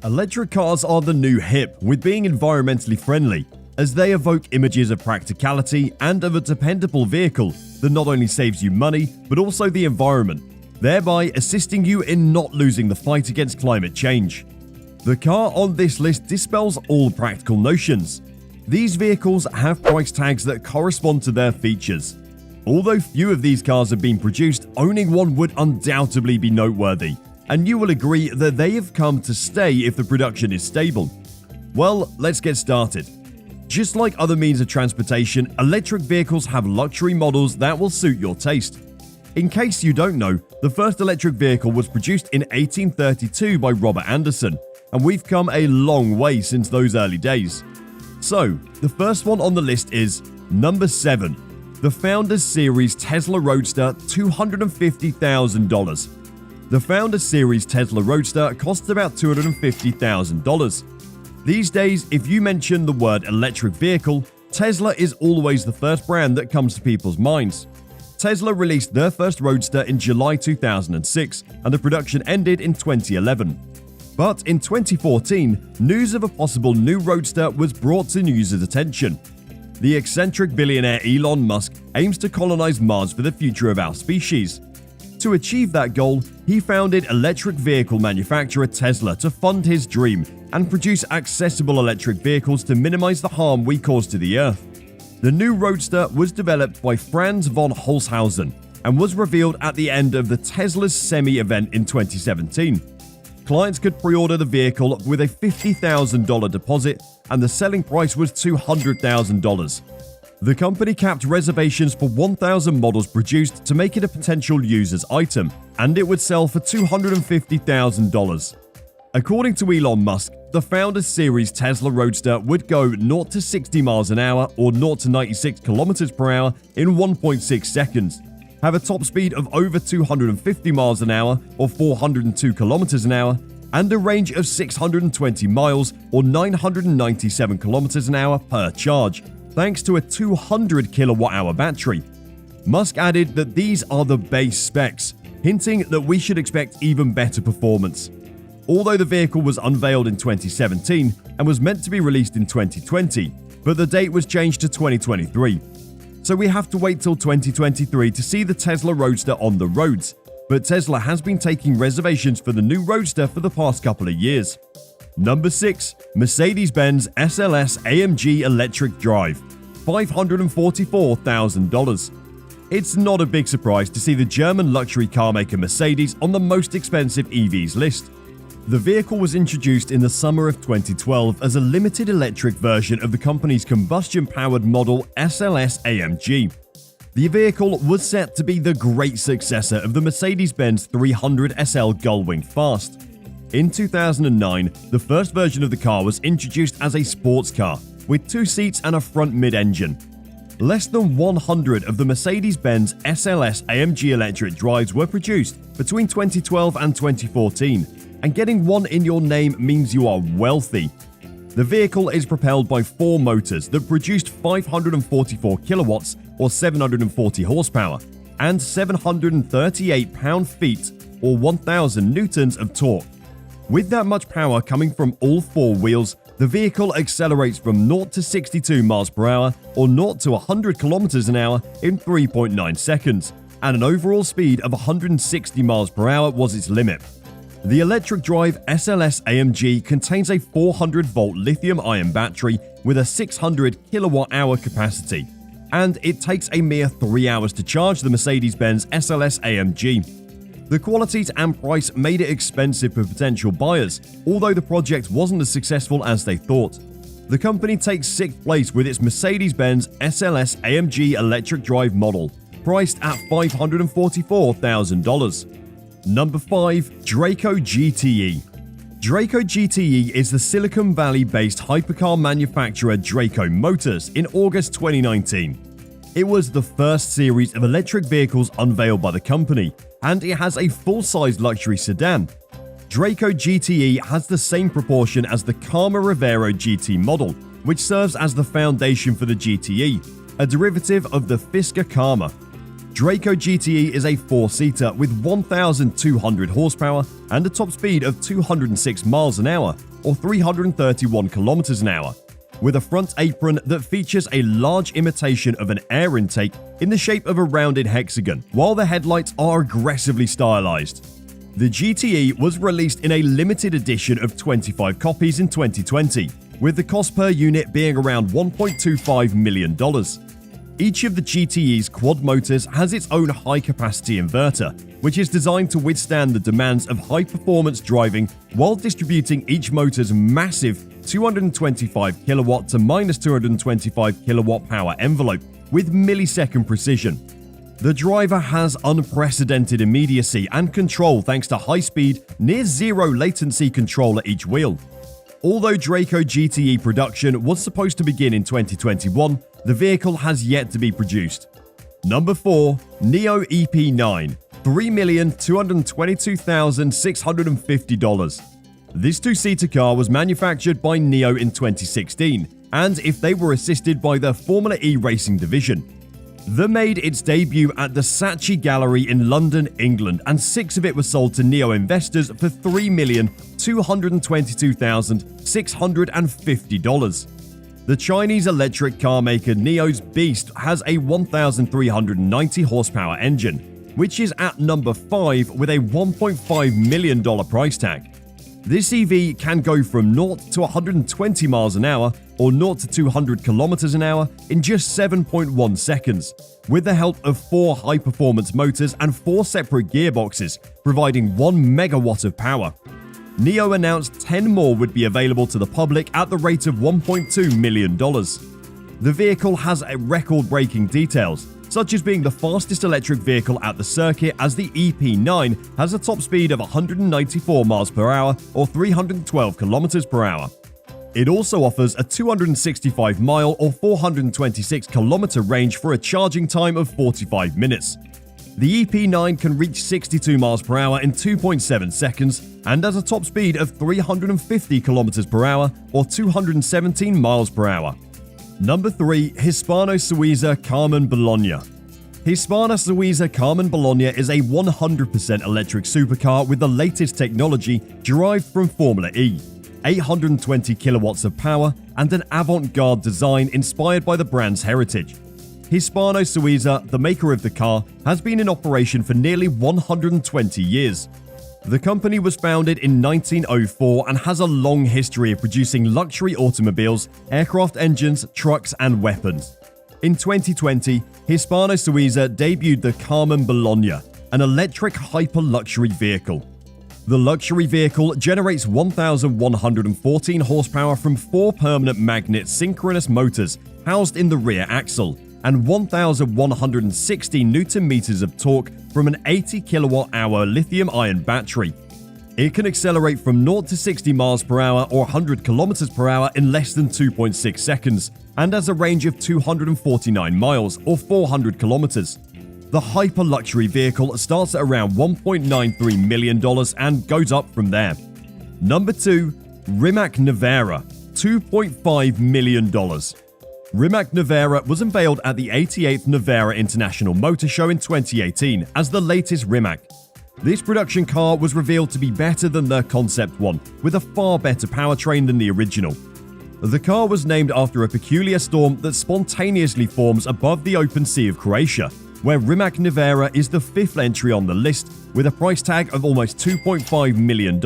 Electric cars are the new hip with being environmentally friendly, as they evoke images of practicality and of a dependable vehicle that not only saves you money but also the environment, thereby assisting you in not losing the fight against climate change. The car on this list dispels all practical notions. These vehicles have price tags that correspond to their features. Although few of these cars have been produced, owning one would undoubtedly be noteworthy, and you will agree that they have come to stay if the production is stable. Well, let's get started. Just like other means of transportation, electric vehicles have luxury models that will suit your taste. In case you don't know, the first electric vehicle was produced in 1832 by Robert Anderson, and we've come a long way since those early days. So, the first one on the list is number 7, the Founders Series Tesla Roadster $250,000. The Founders Series Tesla Roadster costs about $250,000. These days, if you mention the word electric vehicle, Tesla is always the first brand that comes to people's minds. Tesla released their first Roadster in July 2006, and the production ended in 2011. But in 2014, news of a possible new Roadster was brought to users' attention. The eccentric billionaire Elon Musk aims to colonize Mars for the future of our species. To achieve that goal, he founded electric vehicle manufacturer Tesla to fund his dream and produce accessible electric vehicles to minimize the harm we cause to the Earth. The new Roadster was developed by Franz von Holzhausen and was revealed at the end of the Tesla's Semi event in 2017. Clients could pre-order the vehicle with a $50,000 deposit, and the selling price was $200,000. The company capped reservations for 1,000 models produced to make it a potential user's item, and it would sell for $250,000. According to Elon Musk, the Founders Series Tesla Roadster would go 0 to 60 miles an hour or 0 to 96 kilometers per hour in 1.6 seconds, have a top speed of over 250 miles an hour or 402 kilometers an hour, and a range of 620 miles or 997 kilometers an hour per charge, thanks to a 200 kilowatt-hour battery. Musk added that these are the base specs, hinting that we should expect even better performance. Although the vehicle was unveiled in 2017 and was meant to be released in 2020, but the date was changed to 2023. So we have to wait till 2023 to see the Tesla Roadster on the roads, but Tesla has been taking reservations for the new Roadster for the past couple of years. Number 6, Mercedes-Benz SLS AMG Electric Drive, $544,000. It's not a big surprise to see the German luxury car maker Mercedes on the most expensive EVs list. The vehicle was introduced in the summer of 2012 as a limited electric version of the company's combustion-powered model SLS AMG. The vehicle was set to be the great successor of the Mercedes-Benz 300 SL Gullwing Fast. In 2009, the first version of the car was introduced as a sports car, with 2 seats and a front mid-engine. Less than 100 of the Mercedes-Benz SLS AMG electric drives were produced between 2012 and 2014, and getting one in your name means you are wealthy. The vehicle is propelled by 4 motors that produced 544 kilowatts or 740 horsepower and 738 pound-feet or 1,000 newtons of torque. With that much power coming from all 4 wheels, the vehicle accelerates from 0 to 62 miles per hour or 0 to 100 kilometers an hour in 3.9 seconds, and an overall speed of 160 miles per hour was its limit. The electric drive SLS AMG contains a 400-volt lithium-ion battery with a 600 kilowatt-hour capacity, and it takes a mere 3 hours to charge the Mercedes-Benz SLS AMG. The qualities and price made it expensive for potential buyers, although the project wasn't as successful as they thought. The company takes 6th place with its Mercedes-Benz SLS AMG electric drive model, priced at $544,000. Number 5, Draco GTE. Draco GTE is the Silicon Valley-based hypercar manufacturer Draco Motors in August 2019. It was the first series of electric vehicles unveiled by the company, and it has a full-size luxury sedan. Draco GTE has the same proportion as the Karma Rivero GT model, which serves as the foundation for the GTE, a derivative of the Fisker Karma. Draco GTE is a 4-seater with 1,200 horsepower and a top speed of 206 miles an hour or 331 kilometers an hour, with a front apron that features a large imitation of an air intake in the shape of a rounded hexagon, while the headlights are aggressively stylized. The GTE was released in a limited edition of 25 copies in 2020, with the cost per unit being around $1.25 million. Each of the GTE's quad motors has its own high-capacity inverter, which is designed to withstand the demands of high-performance driving while distributing each motor's massive 225 kilowatt to minus 225 kilowatt power envelope with millisecond precision. The driver has unprecedented immediacy and control thanks to high-speed, near-zero latency control at each wheel. Although Draco GTE production was supposed to begin in 2021, the vehicle has yet to be produced. Number 4. Neo EP9, $3,222,650. This two-seater car was manufactured by Neo in 2016, and if they were assisted by their Formula E racing division. They made its debut at the Saatchi Gallery in London, England, and 6 of it were sold to Neo investors for $3,222,650. The Chinese electric car maker Neo's Beast has a 1,390 horsepower engine, which is at number 5 with a $1.5 million price tag. This EV can go from 0 to 120 miles an hour or 0 to 200 kilometers an hour in just 7.1 seconds, with the help of 4 high-performance motors and 4 separate gearboxes, providing 1 megawatt of power. Neo announced 10 more would be available to the public at the rate of $1.2 million. The vehicle has record-breaking details, such as being the fastest electric vehicle at the circuit, as the EP9 has a top speed of 194 miles per hour or 312 kilometers per hour. It also offers a 265 mile or 426 kilometer range for a charging time of 45 minutes. The EP9 can reach 62 miles per hour in 2.7 seconds and has a top speed of 350 kilometers per hour or 217 miles per hour. Number 3. Hispano-Suiza Carmen Bologna. Hispano-Suiza Carmen Bologna is a 100% electric supercar with the latest technology derived from Formula E, 820 kilowatts of power, and an avant-garde design inspired by the brand's heritage. Hispano-Suiza, the maker of the car, has been in operation for nearly 120 years. The company was founded in 1904 and has a long history of producing luxury automobiles, aircraft engines, trucks, and weapons. In 2020, Hispano-Suiza debuted the Carmen Bologna, an electric hyper-luxury vehicle. The luxury vehicle generates 1,114 horsepower from 4 permanent magnet synchronous motors housed in the rear axle, and 1,160 Nm of torque from an 80 kWh lithium-ion battery. It can accelerate from 0 to 60 miles per hour or 100 km per hour in less than 2.6 seconds, and has a range of 249 miles or 400 kilometers. The hyper-luxury vehicle starts at around $1.93 million and goes up from there. Number 2. Rimac Nevera, $2.5 million. Rimac Nevera was unveiled at the 88th Nevera International Motor Show in 2018 as the latest Rimac. This production car was revealed to be better than their concept one, with a far better powertrain than the original. The car was named after a peculiar storm that spontaneously forms above the open sea of Croatia, where Rimac Nevera is the 5th entry on the list, with a price tag of almost $2.5 million.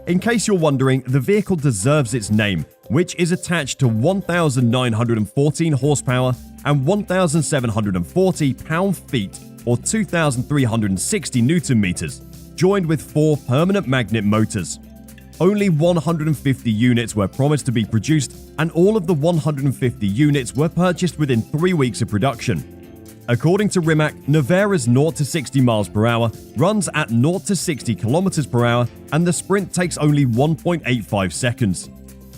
In case you're wondering, the vehicle deserves its name, which is attached to 1,914 horsepower and 1,740 pound-feet or 2,360 Nm, joined with 4 permanent magnet motors. Only 150 units were promised to be produced, and all of the 150 units were purchased within 3 weeks of production. According to Rimac, Nevera's 0 to 60 miles per hour runs at 0 to 60 kilometers per hour, and the sprint takes only 1.85 seconds.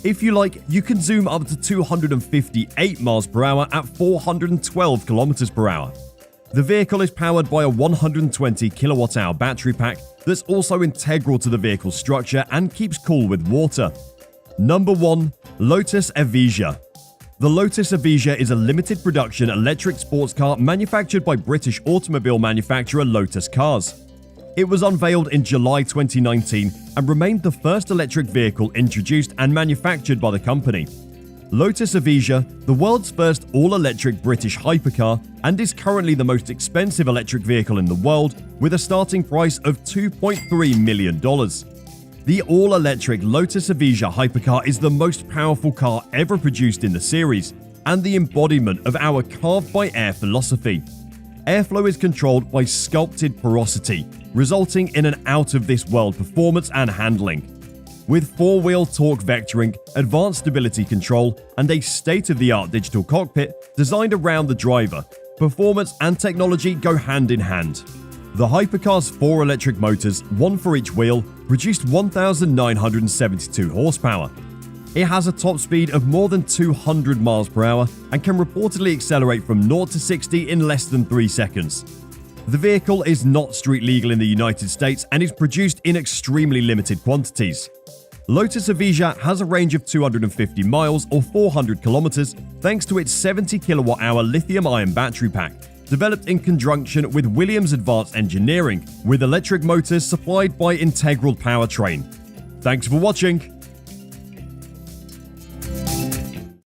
If you like, you can zoom up to 258 miles per hour at 412 kilometers per hour. The vehicle is powered by a 120 kilowatt-hour battery pack that's also integral to the vehicle's structure and keeps cool with water. Number 1. Lotus Evija. The Lotus Evija is a limited production electric sports car manufactured by British automobile manufacturer Lotus Cars. It was unveiled in July 2019 and remained the first electric vehicle introduced and manufactured by the company. Lotus Evija, the world's first all-electric British hypercar, and is currently the most expensive electric vehicle in the world, with a starting price of $2.3 million. The all-electric Lotus Evija hypercar is the most powerful car ever produced in the series, and the embodiment of our carved-by-air philosophy. Airflow is controlled by sculpted porosity, resulting in an out-of-this-world performance and handling. With four-wheel torque vectoring, advanced stability control, and a state-of-the-art digital cockpit designed around the driver, performance and technology go hand in hand. The hypercar's 4 electric motors, one for each wheel, produced 1,972 horsepower. It has a top speed of more than 200 miles per hour and can reportedly accelerate from 0 to 60 in less than 3 seconds. The vehicle is not street legal in the United States and is produced in extremely limited quantities. Lotus Evija has a range of 250 miles or 400 kilometers thanks to its 70 kilowatt-hour lithium-ion battery pack, developed in conjunction with Williams Advanced Engineering, with electric motors supplied by Integral Powertrain. Thanks for watching.